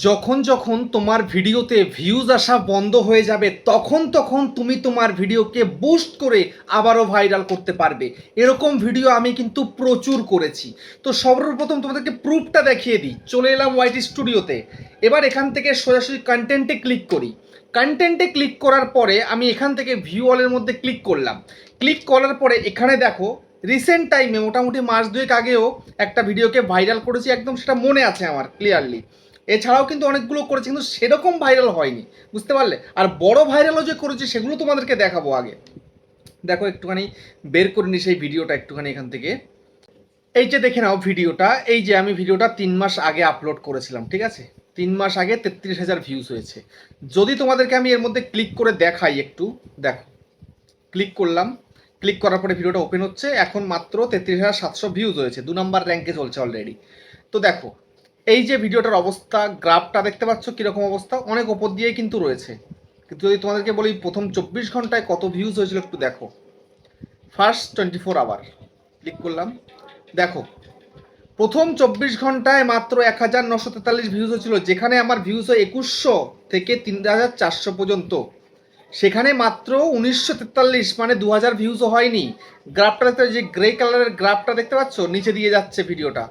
যখন যখন তোমার ভিডিওতে ভিউজ আসা বন্ধ হয়ে যাবে তখন তখন তুমি তোমার ভিডিওকে বুস্ট করে আবারও ভাইরাল করতে পারবে। এরকম ভিডিও আমি কিন্তু প্রচুর করেছি। তো সর্বপ্রথম তোমাদেরকে প্রুফটা দেখিয়ে দিই। চলে এলাম ওয়াইটি স্টুডিওতে। এবার এখান থেকে সোজাসুজি কন্টেন্টে ক্লিক করি। কন্টেন্টে ক্লিক করার পরে আমি এখান থেকে ভিউ অলের মধ্যে ক্লিক করলাম। ক্লিক করার পরে এখানে দেখো রিসেন্ট টাইমে মোটামুটি মাস দুয়েক আগেও একটা ভিডিওকে ভাইরাল করেছি, একদম সেটা মনে আছে আমার ক্লিয়ারলি। এছাড়াও কিন্তু অনেকগুলো করেছি, কিন্তু সেরকম ভাইরাল হয়নি, বুঝতে পারলে। আর বড় ভাইরালও যে করেছি সেগুলো তোমাদেরকে দেখাবো। আগে দেখো একটুখানি বের করে নি সেই ভিডিওটা একটুখানি এখান থেকে। এই যে দেখে নাও ভিডিওটা, এই যে আমি ভিডিওটা 3 মাস আগে আপলোড করেছিলাম, ঠিক আছে। 3 মাস আগে 33,000 ভিউজ হয়েছে। যদি তোমাদেরকে আমি এর মধ্যে ক্লিক করে দেখাই, একটু দেখো। ক্লিক করলাম, ক্লিক করার পরে ভিডিওটা ওপেন হচ্ছে। এখন মাত্র 33,700 ভিউজ হয়েছে, 2 নম্বর র্যাঙ্কে চলছে অলরেডি। তো দেখো এই যে ভিডিওটার অবস্থা, গ্রাফটা দেখতে পাচ্ছ কীরকম অবস্থা, অনেক ওপর দিয়েই কিন্তু রয়েছে। কিন্তু যদি তোমাদেরকে বলি প্রথম 24 ঘন্টায় কত ভিউজ হয়েছিল একটু দেখো। ফার্স্ট 24 আওয়ার ক্লিক করলাম, দেখো প্রথম 24 ঘন্টায় মাত্র 1943 ভিউজ হয়েছিল, যেখানে আমার ভিউজ হয় 2100 থেকে 3400 পর্যন্ত। সেখানে মাত্র 1943, মানে 2000 ভিউজও হয়নি। গ্রাফটা দেখতে, যে গ্রে কালারের গ্রাফটা দেখতে পাচ্ছ, নিচে দিয়ে যাচ্ছে ভিডিওটা,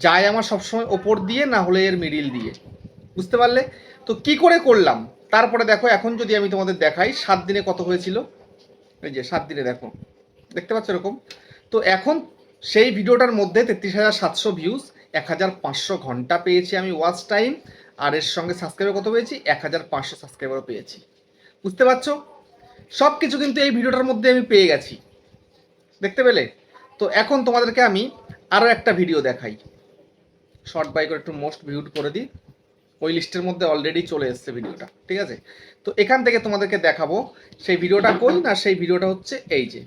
যায় আমার সবসময় ওপর দিয়ে, না হলে এর মিডিল দিয়ে, বুঝতে পারলে। তো কি করে করলাম, তারপরে দেখো এখন যদি আমি তোমাদের দেখাই 7 দিনে কত হয়েছিল। এই যে 7 দিনে দেখো, দেখতে পাচ্ছ এরকম। তো এখন সেই ভিডিওটার মধ্যে 33,700 ভিউজ, 1,500 ঘন্টা পেয়েছি আমি ওয়াচ টাইম। আর এর সঙ্গে সাবস্ক্রাইবার কত পেয়েছি, 1,500 সাবস্ক্রাইবারও পেয়েছি, বুঝতে পারছো। সব কিছু কিন্তু এই ভিডিওটার মধ্যে আমি পেয়ে গেছি, দেখতে পেলে। তো এখন তোমাদেরকে আমি আরও একটা ভিডিও দেখাই। শর্ট বাই করে একটু মোস্ট ভিউড করে দিই। ওই লিস্টের মধ্যে অলরেডি চলে এসছে ভিডিওটা, ঠিক আছে। তো এখান থেকে তোমাদেরকে দেখাবো সেই ভিডিওটা কই না, সেই ভিডিওটা হচ্ছে এই যে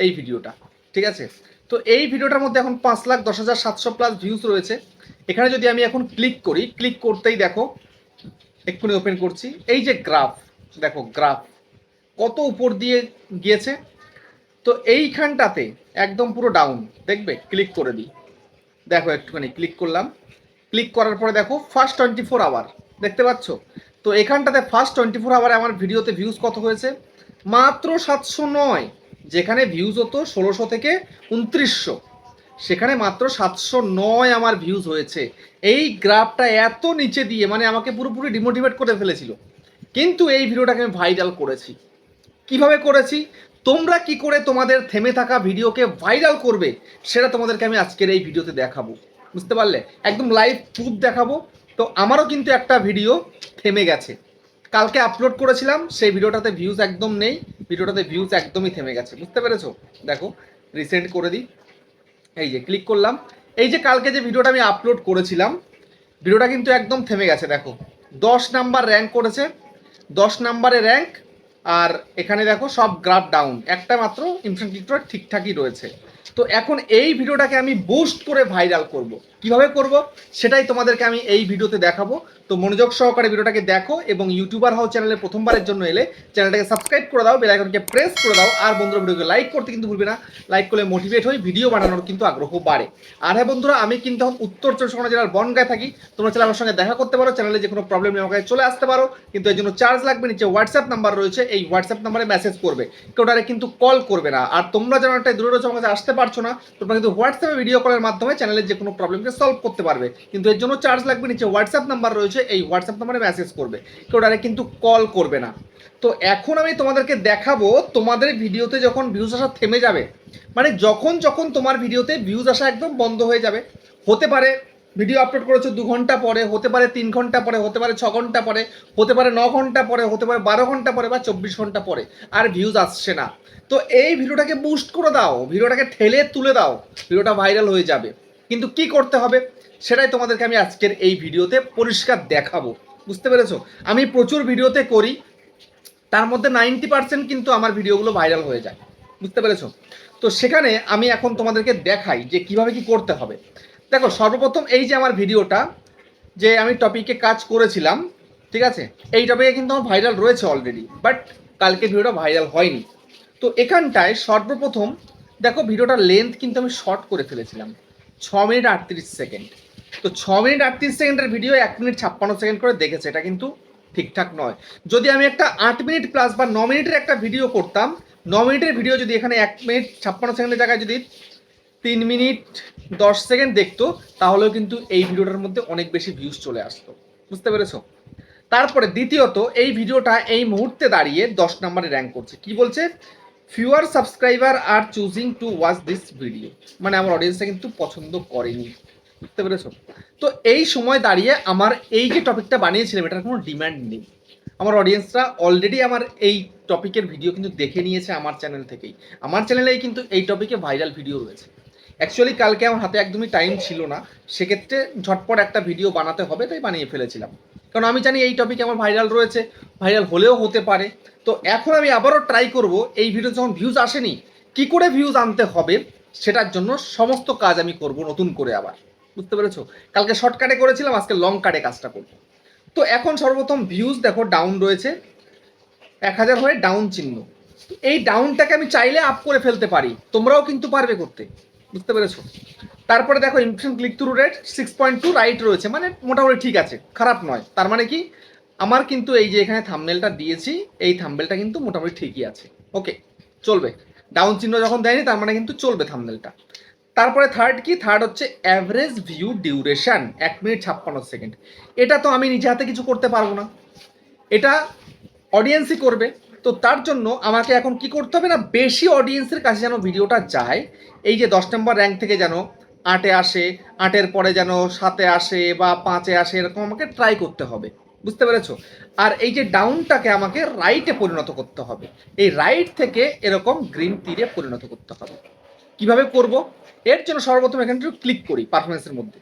এই ভিডিওটা, ঠিক আছে। তো এই ভিডিওটার মধ্যে এখন 5,10,700 প্লাস ভিউজ রয়েছে। এখানে যদি আমি এখন ক্লিক করি, ক্লিক করতেই দেখো এক্ষুনি ওপেন করছি, এই যে গ্রাফ, দেখো গ্রাফ কত উপর দিয়ে গিয়েছে। তো এইখানটাতে একদম পুরো ডাউন, দেখবে ক্লিক করে দিই, দেখো একটুখানি ক্লিক করলাম। ক্লিক করার পরে দেখো ফার্স্ট 24 আওয়ার দেখতে পাচ্ছ। তো এখানটাতে ফার্স্ট 24 আওয়ারে আমার ভিডিওতে ভিউজ কত হয়েছে, মাত্র 709। যেখানে ভিউজ হতো 1600 থেকে 2900, সেখানে মাত্র 709 আমার ভিউজ হয়েছে। এই গ্রাফটা এত নিচে দিয়ে মানে আমাকে পুরোপুরি ডিমোটিভেট করে ফেলেছিল, কিন্তু এই ভিডিওটাকে আমি ভাইরাল করেছি। কিভাবে করেছি, তোমরা কি করে তোমাদের থেমে থাকা ভিডিওকে ভাইরাল করবে, সেটা তোমাদেরকে আমি আজকের এই ভিডিওতে দেখাবো, বুঝতে পারলে। একদম লাইভ প্রুফ দেখাবো। তো আমারও কিন্তু একটা ভিডিও থেমে গেছে, কালকে আপলোড করেছিলাম, সেই ভিডিওটাতে ভিউজ একদম নেই, ভিডিওটাতে ভিউজ একদমই থেমে গেছে, বুঝতে পেরেছো। দেখো রিসেন্ট করে দিই, এই যে ক্লিক করলাম, এই যে কালকে যে ভিডিওটা আমি আপলোড করেছিলাম, ভিডিওটা কিন্তু একদম থেমে গেছে। দেখো 10 নাম্বার র্যাঙ্ক করেছে, 10 নাম্বারে র্যাঙ্ক। আর এখানে দেখো সব গ্রাফ ডাউন, একটা মাত্র ইমপ্রেশন ক্লিক ঠিকঠাকই রয়েছে। তো এখন এই ভিডিওটাকে আমি বুস্ট করে ভাইরাল করব, কিভাবে করব সেটাই তোমাদেরকে আমি এই ভিডিওতে দেখাবো। তো মনোযোগ সহকারে ভিডিওটাকে দেখো, এবং ইউটিউবার হও চ্যানেলে প্রথমবারের জন্য এলে চ্যানেলটাকে সাবস্ক্রাইব করে দাও, বেল আইকনকে প্রেস করে দাও। আর বন্ধুরা ভিডিওকে লাইক করতে কিন্তু ভুলবে না, লাইক করলে মোটিভেট হই, ভিডিও বানানোর কিন্তু আগ্রহ বাড়ে। আর হ্যাঁ বন্ধুরা, আমি কিন্তু এখন উত্তর 24 জেলার বনগাঁয় থাকি। তোমরা চাইলে আমার সঙ্গে দেখা করতে পারো, চ্যানেলে যে কোনো প্রবলেম নিয়ে আমাকে চলে আসতে পারো, কিন্তু এর জন্য চার্জ লাগবে। নিচে হোয়াটসঅ্যাপ নাম্বার রয়েছে, এই হোয়াটসঅ্যাপ নাম্বারে মেসেজ করবে, কেউ ডাইরেক্ট কিন্তু কল করবে না। আর তোমরা যেন একটা দূরে রয়েছে, আমার কাছে আসতে পারছো না, তোমরা কিন্তু হোয়াটসঅ্যাপে ভিডিও কলের মাধ্যমে চ্যানেলের যে কোনো প্রবলেমকে সলভ করতে পারবে, কিন্তু এর জন্য চার্জ লাগবে। নিচে হোয়াটসঅ্যাপ নাম্বার রয়েছে, এই হোয়াটসঅ্যাপ নাম্বারে মেসেজ করবে, কেউ ডাইরেক্ট কিন্তু কল করবে না। তো এখন আমি তোমাদেরকে দেখাবো, তোমাদের ভিডিওতে যখন ভিউজ আসা থেমে যাবে, মানে যখন যখন তোমার ভিডিওতে ভিউজ আসা একদম বন্ধ হয়ে যাবে, হতে পারে ভিডিও আপলোড করেছো 2 ঘন্টা পরে, হতে পারে 3 ঘন্টা পরে, হতে পারে 6 ঘন্টা পরে, হতে পারে 9 ঘন্টা পরে, হতে পারে 12 ঘন্টা পরে, বা 24 ঘন্টা পরে, আর ভিউজ আসছে না। তো এই ভিডিওটাকে বুস্ট করে দাও, ভিডিওটাকে ঠেলে তুলে দাও, ভিডিওটা ভাইরাল হয়ে যাবে। কিন্তু কি করতে হবে সেটাই তোমাদেরকে আমি আজকের এই ভিডিওতে পরিষ্কার দেখাবো, বুঝতে পেরেছো। আমি প্রচুর ভিডিওতে করি, তার মধ্যে 90% কিন্তু আমার ভিডিওগুলো ভাইরাল হয়ে যায়, বুঝতে পেরেছো। তো সেখানে আমি এখন তোমাদেরকে দেখাই যে কিভাবে কি করতে হবে। দেখো সর্বপ্রথম এই যে আমার ভিডিওটা, যে আমি টপিকে কাজ করেছিলাম, ঠিক আছে, এই টপিকে কিন্তু আমার ভাইরাল রয়েছে অলরেডি, বাট কালকে ভিডিওটা ভাইরাল হয়নি। তো এখানটায় সর্বপ্রথম দেখো ভিডিওটার লেন্থ কিন্তু আমি শর্ট করে ফেলেছিলাম, 6 মিনিট 38 সেকেন্ড। তো 6 মিনিট 38 সেকেন্ডের ভিডিও 1 মিনিট 56 সেকেন্ড করে দেখেছে, এটা কিন্তু ঠিকঠাক নয়। যদি আমি একটা 8 মিনিট প্লাস বা 9 মিনিটের একটা ভিডিও করতাম, 9 মিনিটের ভিডিও যদি এখানে 1 মিনিট 56 সেকেন্ডের জায়গায় যদি 3 মিনিট 10 সেকেন্ড দেখতো, তাহলেও কিন্তু এই ভিডিওটার মধ্যে অনেক বেশি ভিউজ চলে আসতো। বুঝতে পেরেছো? তারপরে দ্বিতীয়ত, এই ভিডিওটা এই মুহূর্তে দাঁড়িয়ে 10 নম্বরে র্যাঙ্ক করছে। কি বলছে? Fewer subscriber are choosing to watch this video, মানে আমার অডিয়েন্সটা কিন্তু পছন্দ করেনি। বুঝতে পেরেছো? তো এই সময় দাঁড়িয়ে আমার এই যে টপিকটা বানিয়েছিলাম, এটার কোনো ডিমান্ড নেই। আমার অডিয়েন্সরা অলরেডি আমার এই টপিকের ভিডিও কিন্তু দেখে নিয়েছে আমার চ্যানেল থেকেই। আমার চ্যানেলেই কিন্তু এই টপিকে ভাইরাল ভিডিও রয়েছে। অ্যাকচুয়ালি কালকে আমার হাতে একদমই টাইম ছিল না, সেক্ষেত্রে ঝটপট একটা ভিডিও বানাতে হবে, তাই বানিয়ে ফেলেছিলাম। কারণ আমি জানি এই টপিকে আমার ভাইরাল রয়েছে, ভাইরাল হলেও হতে পারে। তো এখন আমি আবারও ট্রাই করব, এই ভিডিও যখন ভিউজ আসেনি, কি করে ভিউজ আনতে হবে সেটার জন্য সমস্ত কাজ আমি করব নতুন করে আবার। বুঝতে পেরেছো? কালকে শর্টকাটে করেছিলাম, আজকে লং কাটে কাজটা করব। তো এখন সর্বপ্রথম ভিউজ দেখো ডাউন রয়েছে, 1000 হয়ে ডাউন চিহ্ন। এই ডাউনটাকে আমি চাইলে আপ করে ফেলতে পারি, তোমরাও কিন্তু পারবে করতে। বুঝতে পেরেছো? তারপরে দেখো impression click through rate 6.2 right রয়েছে, মানে মোটামুটি ঠিক আছে, খারাপ নয়। তার মানে কি, আমার কিন্তু এই যে এখানে থাম্বনেলটা দিয়েছি, এই থাম্বনেলটা কিন্তু মোটামুটি ঠিকই আছে, ওকে, চলবে। ডাউন চিহ্ন যখন দেয়নি, তার মানে কিন্তু চলবে থাম্বনেলটা। তারপরে থার্ড কি, থার্ড হচ্ছে average view duration 1 minute 56 second. এটা তো আমি নিজে হাতে কিছু করতে পারবো না, এটা অডিয়েন্সই করবে। তো তার জন্য আমাকে এখন কি করতে হবে না, বেশি অডিয়েন্সের কাছে যেন ভিডিওটা যায়। এই যে 10 নম্বর র্যাঙ্ক থেকে যেন 8-এ আসে, 8-এর পরে যেন 7-এ আসে বা 5-এ আসে, এরকম আমাকে ট্রাই করতে হবে। বুঝতে পেরেছো? আর এই যে ডাউনটাকে আমাকে রাইটে পরিণত করতে হবে, এই রাইট থেকে এরকম গ্রিন তীরে পরিণত করতে হবে। কিভাবে করব? এর জন্য সর্বপ্রথম এখানে একটু ক্লিক করি, পারফরমেন্সের মধ্যে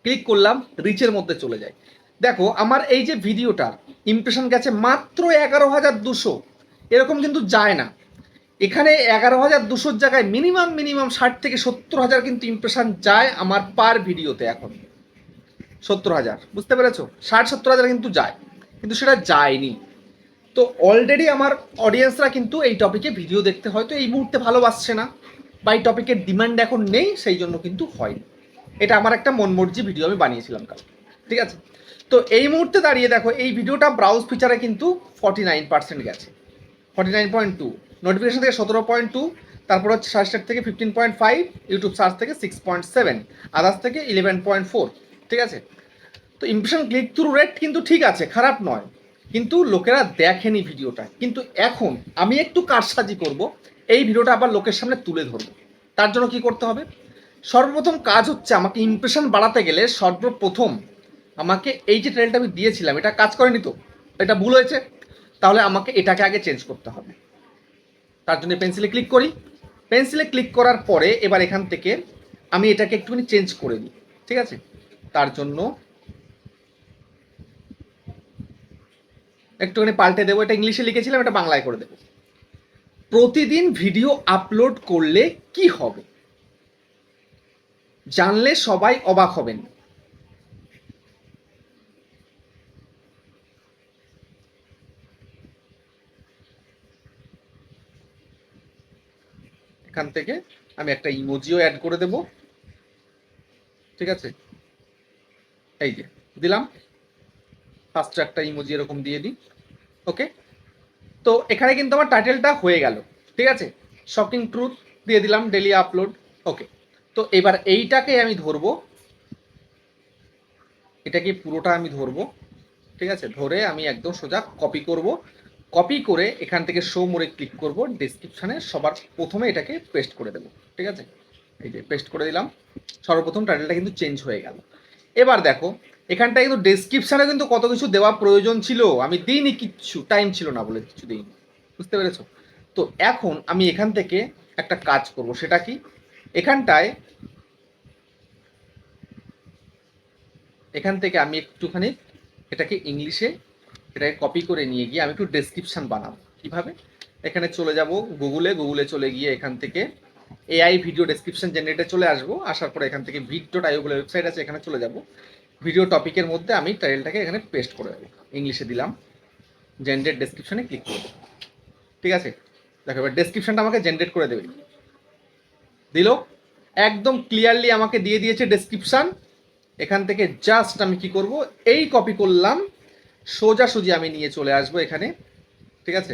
ক্লিক করলাম, রিচের মধ্যে চলে যায়। দেখো আমার এই যে ভিডিওটা ইমপ্রেশন গেছে মাত্র 11,200, এরকম কিন্তু যায় না। এখানে 11,200 জায়গায় মিনিমাম 60 থেকে 70 হাজার কিন্তু ইমপ্রেশন যায় আমার পার ভিডিওতে এখন। 70 হাজার, বুঝতে পেরেছো? 60-70 হাজার কিন্তু যায়, কিন্তু সেটা যায়নি। তো অলরেডি আমার অডিয়েন্সরা কিন্তু এই টপিকে ভিডিও দেখতে হয়তো এই মুহূর্তে ভালোবাসছে না, বা এই টপিকের ডিমান্ড এখন নেই, সেই জন্য কিন্তু হয়নি। এটা আমার একটা মনমর্জি ভিডিও আমি বানিয়েছিলাম কাল, ঠিক আছে? তো এই মুহূর্তে দাঁড়িয়ে দেখো এই ভিডিওটা ব্রাউজ ফিচারে কিন্তু 49% গেছে, 49.2, নোটিফিকেশন থেকে 17.2, তারপর হচ্ছে সার্চ থেকে 15.5, ইউটিউব সার্চ থেকে 6.7, আদার্স থেকে 11.4, ঠিক আছে? তো ইমপ্রেশন ক্লিক থ্রু রেট কিন্তু ঠিক আছে, খারাপ নয়, কিন্তু লোকেরা দেখেনি ভিডিওটা। কিন্তু এখন আমি একটু কারসাজি করব, এই ভিডিওটা আবার লোকের সামনে তুলে ধরবো। তার জন্য কি করতে হবে? সর্বপ্রথম কাজ হচ্ছে, আমাকে ইমপ্রেশন বাড়াতে গেলে সর্বপ্রথম আমাকে এই যে ট্রেলটা আমি দিয়েছিলাম, এটা কাজ করেনি তো, এটা ভুল হয়েছে, তাহলে আমাকে এটাকে আগে চেঞ্জ করতে হবে। তার জন্য পেন্সিলে ক্লিক করি, পেন্সিলে ক্লিক করার পরে এবার এখান থেকে আমি এটাকে একটুখানি চেঞ্জ করে দিই, ঠিক আছে? তার জন্য একটুখানি পাল্টে দেবো, এটা ইংলিশে লিখেছিলাম, এটা বাংলায় করে দেবো। প্রতিদিন ভিডিও আপলোড করলে কি হবে, জানলে সবাই অবাক হবেন। এখান থেকে আমি একটা ইমোজিও অ্যাড করে দেব, ঠিক আছে? এই যে দিলাম, ফার্স্ট একটা ইমোজি এরকম দিয়ে দিই, ওকে। তো এখানে কিন্তু আমার টাইটেলটা হয়ে গেল, ঠিক আছে? শকিং ট্রুথ দিয়ে দিলাম, ডেলি আপলোড, ওকে। তো এবার এইটাকে আমি ধরবো, এটাকে পুরোটা আমি ধরবো, ঠিক আছে? ধরে আমি একদম সোজা কপি করব, কপি করে এখান থেকে শো মোরে ক্লিক করব, ডেসক্রিপশানে সবার প্রথমে এটাকে পেস্ট করে দেবো, ঠিক আছে? এই যে পেস্ট করে দিলাম, সর্বপ্রথম টাইটেলটা কিন্তু চেঞ্জ হয়ে গেল। এবার দেখো এখানটায় কিন্তু ডেসক্রিপশানে কিন্তু কত কিছু দেওয়া প্রয়োজন ছিল, আমি দিইনি, কিচ্ছু টাইম ছিল না বলে কিছু দিইনি। বুঝতে পেরেছো? তো এখন আমি এখান থেকে একটা কাজ করব, সেটা কি, এখানটায় এখান থেকে আমি একটুখানি এটাকে ইংলিশে এটাকে কপি করে নিয়ে গিয়ে আমি একটু ডেসক্রিপশন বানাবো। কিভাবে? এখানে চলে যাব গুগলে চলে গিয়ে এখান থেকে এআই ভিডিও ডেসক্রিপশন জেনারেটে চলে আসবো, আসার পরে এখান থেকে ভিড.io বলে ওয়েবসাইট আছে, এখানে চলে যাব, ভিডিও টপিকের মধ্যে আমি টাইটেলটাকে এখানে পেস্ট করে দেবো, ইংলিশে দিলাম, জেনারেট ডেসক্রিপশনে ক্লিক করবো, ঠিক আছে? দেখো এবার ডেসক্রিপশনটা আমাকে জেনারেট করে দেবে, দিল, একদম ক্লিয়ারলি আমাকে দিয়ে দিয়েছে ডেসক্রিপশন। এখান থেকে জাস্ট আমি কি করব, এই কপি করলাম, সোজাসুজি আমি নিয়ে চলে আসবো এখানে, ঠিক আছে,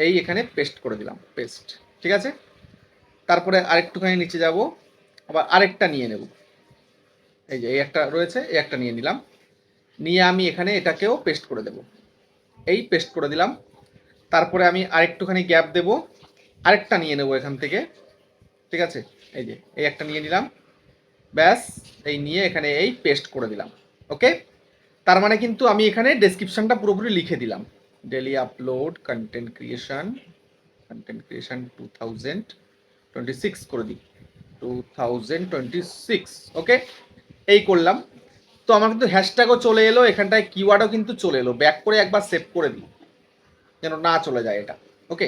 এই এখানে পেস্ট করে দিলাম, পেস্ট, ঠিক আছে। তারপরে আরেকটুখানি নিচে যাব, আবার আরেকটা নিয়ে নেব, এই যে এই একটা রয়েছে, এই একটা নিয়ে নিলাম, নিয়ে আমি এখানে এটাকেও পেস্ট করে দেব, এই পেস্ট করে দিলাম। তারপরে আমি আরেকটুখানি গ্যাপ দেব, আরেকটা নিয়ে নেব এখান থেকে, ঠিক আছে, এই যে এই একটা নিয়ে নিলাম, ব্যাস, এই নিয়ে এখানে এই পেস্ট করে দিলাম। ওকে, তার মানে কিন্তু আমি এখানে ডেসক্রিপশনটা পুরোপুরি লিখে দিলাম, ডেলি আপলোড কন্টেন্ট ক্রিয়েশন 2026 করে দিই, 2026। ওকে, এই করলাম। তো আমার কিন্তু হ্যাশট্যাগও চলে এলো, এখানটায় কিওয়ার্ডও কিন্তু চলে এলো। ব্যাক করে একবার সেভ করে দিই যেন না চলে যায় এটা। ওকে,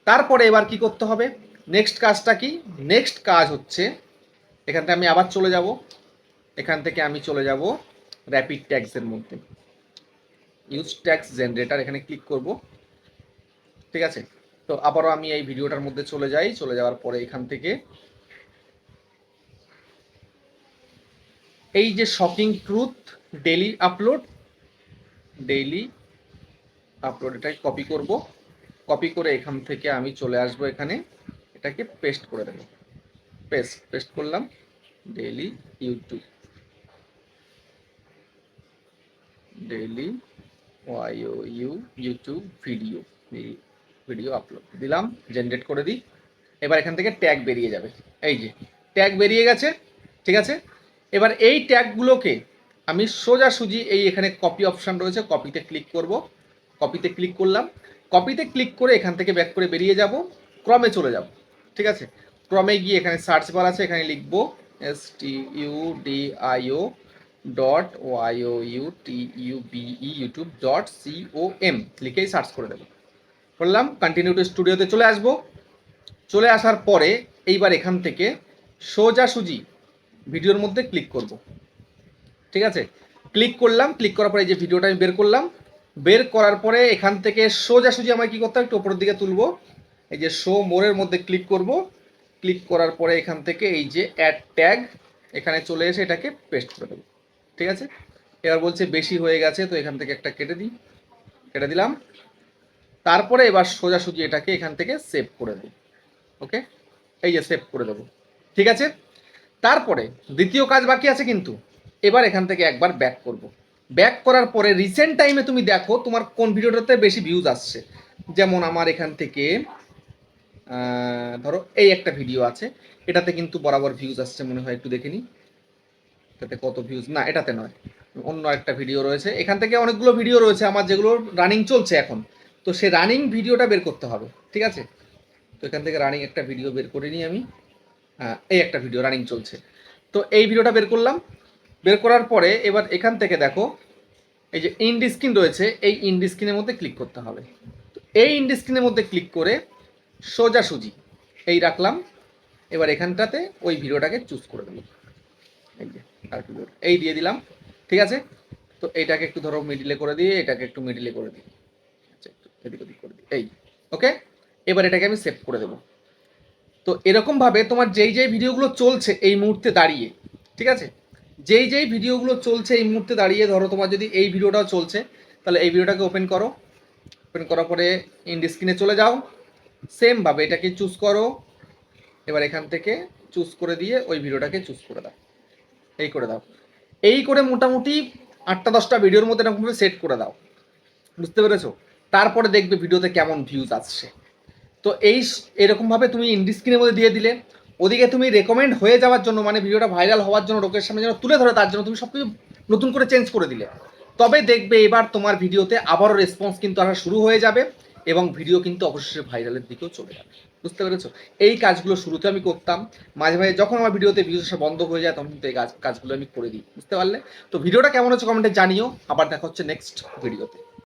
তারপরে এবার কি করতে হবে, নেক্সট কাজটা কি, নেক্সট কাজ হচ্ছে এখান থেকে আমি আবার চলে যাব, এখান থেকে আমি চলে যাব র্যাপিড ট্যাগসের মধ্যে, ইউজ ট্যাগস জেনারেটর, এখানে ক্লিক করব, ঠিক আছে। তো আবারও আমি এই ভিডিওটার মধ্যে চলে যাই, চলে যাওয়ার পরে এখান থেকে এই যে শকিং ট্রুথ ডেইলি আপলোড এটাকে কপি করব, কপি করে এখান থেকে আমি চলে আসবো এখানে, এটাকে পেস্ট করে দেবো, পেস্ট করলাম, ডেইলি ইউটিউব ভিডিও আপলোড দিলাম, জেনারেট করে দিই। এবার এখান থেকে ট্যাগ বেরিয়ে যাবে, এই যে ট্যাগ বেরিয়ে গেছে, ঠিক আছে। এবার এই ট্যাগগুলোকে আমি সোজাসুজি এই এখানে কপি অপশান রয়েছে, কপিতে ক্লিক করব, কপিতে ক্লিক করলাম, কপিতে ক্লিক করে এখান থেকে ব্যাক করে বেরিয়ে যাব, ক্রমে চলে যাব, ঠিক আছে। ক্রমে গিয়ে এখানে সার্চ বার আছে, এখানে লিখবো studio.youtube.com লিখেই সার্চ করে দেবো, করলাম, কন্টিনিউ টু স্টুডিওতে চলে আসবো। চলে আসার পরে এইবার এখান থেকে সোজাসুজি ভিডিওর মধ্যে ক্লিক করব, ঠিক আছে। ক্লিক করলাম, ক্লিক করার পরে এই যে ভিডিওটা আমি বের করলাম, বের করার পরে এখান থেকে সোজাসুজি আমায় কি করতে হবে, একটু উপরের দিকে তুলবো, এই যে শো মোরের মধ্যে ক্লিক করব, ক্লিক করার পরে এখান থেকে এই যে অ্যাড ট্যাগ, এখানে চলে এসে এটাকে পেস্ট করে দেবো, ঠিক আছে। এবার বলছে বেশি হয়ে গেছে, তো এখান থেকে একটা কেটে দিলাম। তারপরে এবার সোজাসুজি এটাকে এখান থেকে সেভ করে দিই, ওকে, এই যে সেভ করে দেবো, ঠিক আছে। তারপরে দ্বিতীয় কাজ বাকি আছে কিন্তু, এবার এখান থেকে একবার ব্যাক করব, ব্যাক করার পরে রিসেন্ট টাইমে তুমি দেখো তোমার কোন ভিডিওটাতে বেশি ভিউজ আসছে। যেমন আমার এখান থেকে ধরো এই একটা ভিডিও আছে, এটাতে কিন্তু বরাবর ভিউজ আসছে মনে হয়, একটু দেখে নিই এটাতে কত ভিউজ, না এটাতে নয়, অন্য একটা ভিডিও রয়েছে, এখান থেকে অনেকগুলো ভিডিও রয়েছে আমার যেগুলো রানিং চলছে এখন, তো সে রানিং ভিডিওটা বের করতে হবে, ঠিক আছে। তো এখান থেকে রানিং একটা ভিডিও বের করে নিই আমি, এই একটা ভিডিও রানিং চলছে, তো এই ভিডিওটা বের করলাম। বের করার পরে এবার এখান থেকে দেখো এই যে ইন্ড স্ক্রিন রয়েছে, এই ইন্ড স্ক্রিনের মধ্যে ক্লিক করতে হবে। তো এই ইন্ড স্ক্রিনের মধ্যে ক্লিক করে সোজাসুজি এই রাখলাম, এবার এখানটাতে ওই ভিডিওটাকে চুজ করে দেবো, এই যে আর ভিডিওটা এই দিয়ে দিলাম, ঠিক আছে। তো এইটাকে একটু ধরো মিডিলে করে দিই, এটাকে একটু মিডিলে করে দিই, আচ্ছা একটু এদিক ওদিক করে দিই, এই ওকে। এবার এটাকে আমি সেভ করে দেবো। তো এরকমভাবে তোমার যেই ভিডিওগুলো চলছে এই মুহূর্তে দাঁড়িয়ে, ঠিক আছে, যেই ভিডিওগুলো চলছে এই মুহূর্তে দাঁড়িয়ে, ধরো তোমার যদি এই ভিডিওটাও চলছে, তাহলে এই ভিডিওটাকে ওপেন করো, ওপেন করার পরে ইন্ড স্ক্রিনে চলে যাও, সেমভাবে এটাকে চুজ করো, এবার এখান থেকে চুজ করে দিয়ে ওই ভিডিওটাকে চুজ করে দাও, এই করে দাও, এই করে মোটামুটি 8-10টা ভিডিওর মধ্যে এরকমভাবে সেট করে দাও, বুঝতে পেরেছো। তারপরে দেখবে ভিডিওতে কেমন ভিউজ আসছে। তো এরকমভাবে তুমি ইন্ড স্ক্রিনের মধ্যে দিয়ে দিলে, ওদিকে তুমি রেকমেন্ড হয়ে যাওয়ার জন্য, মানে ভিডিওটা ভাইরাল হওয়ার জন্য, লোকের সামনে যেন তুলে ধরে তার জন্য তুমি সব কিছু নতুন করে চেঞ্জ করে দিলে, তবে দেখবে এবার তোমার ভিডিওতে আবারও রেসপন্স কিন্তু আসা শুরু হয়ে যাবে এবং ভিডিও কিন্তু অবশ্যই ভাইরালের দিকেও চলে যাবে, বুঝতে পেরেছো। এই কাজগুলো শুরুতে আমি করতাম, মাঝে মাঝে যখন আমার ভিডিওতে ভিউজ আসা বন্ধ হয়ে যায় তখন কিন্তু এই কাজগুলো আমি করে দিই, বুঝতে পারলে। তো ভিডিওটা কেমন হচ্ছে কমেন্টে জানিও, আবার দেখা হচ্ছে নেক্সট ভিডিওতে।